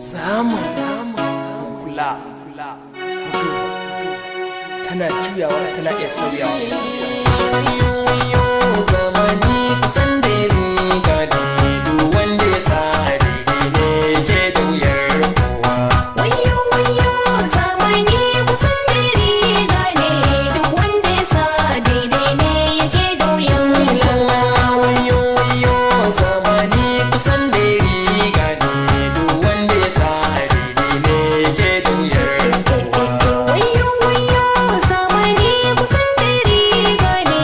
samun kula tana juyawa tana iya sauyawa. Zamani kusan da riga ne duk wanda ya sa daidai ne ke da wuyar kowa. Wayo zamani kusan da riga ne duk wanda ya sa daidai ne yake da wuyan kowa. Wayo zamani kusan da riga ne duk wanda ya sa daidai ne ke da wuyar kowa. Wayo zamani kusan da riga ne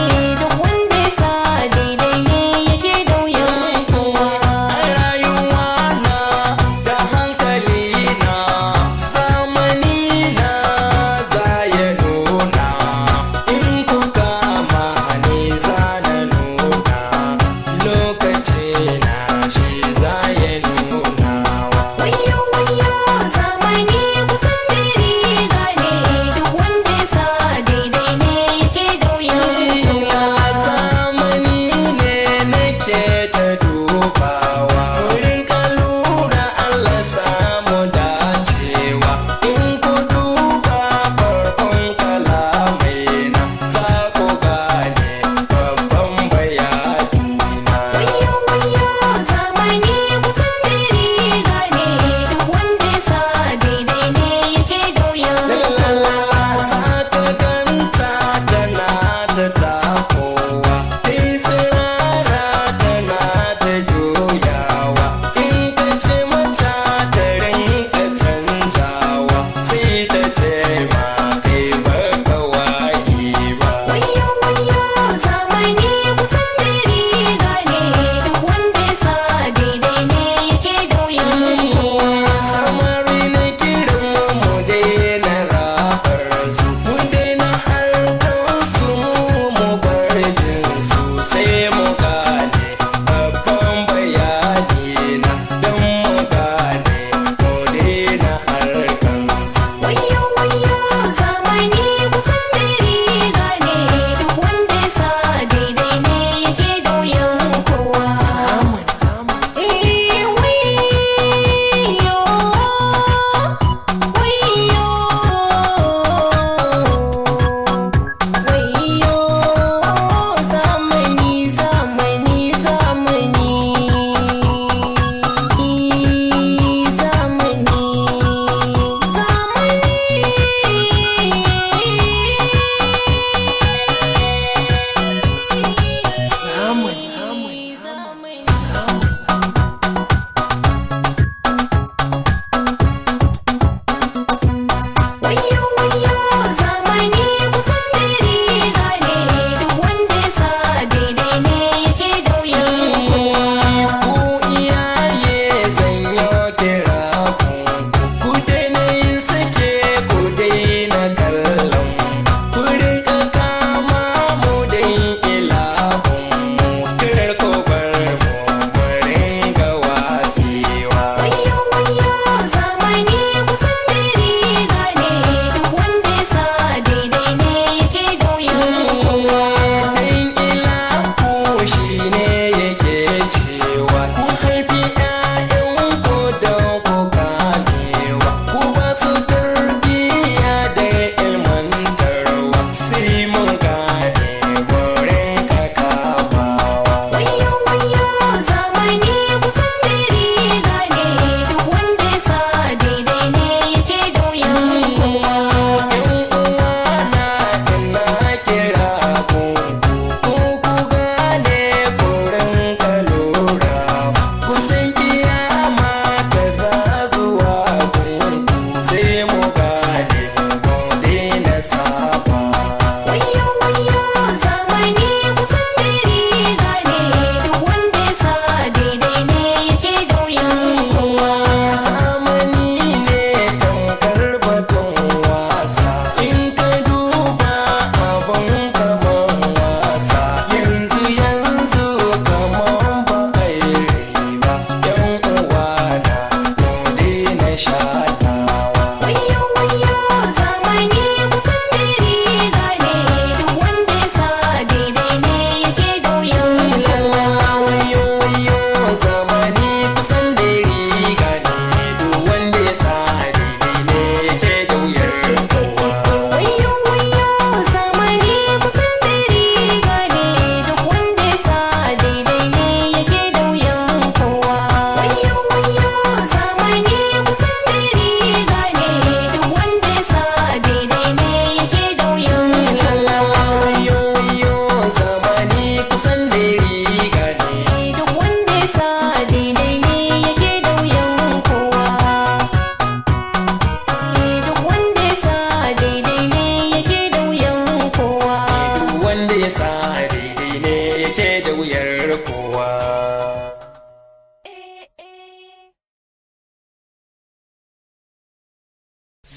ya sa daidai ne yake da wuyar kowa.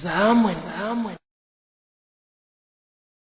Zamani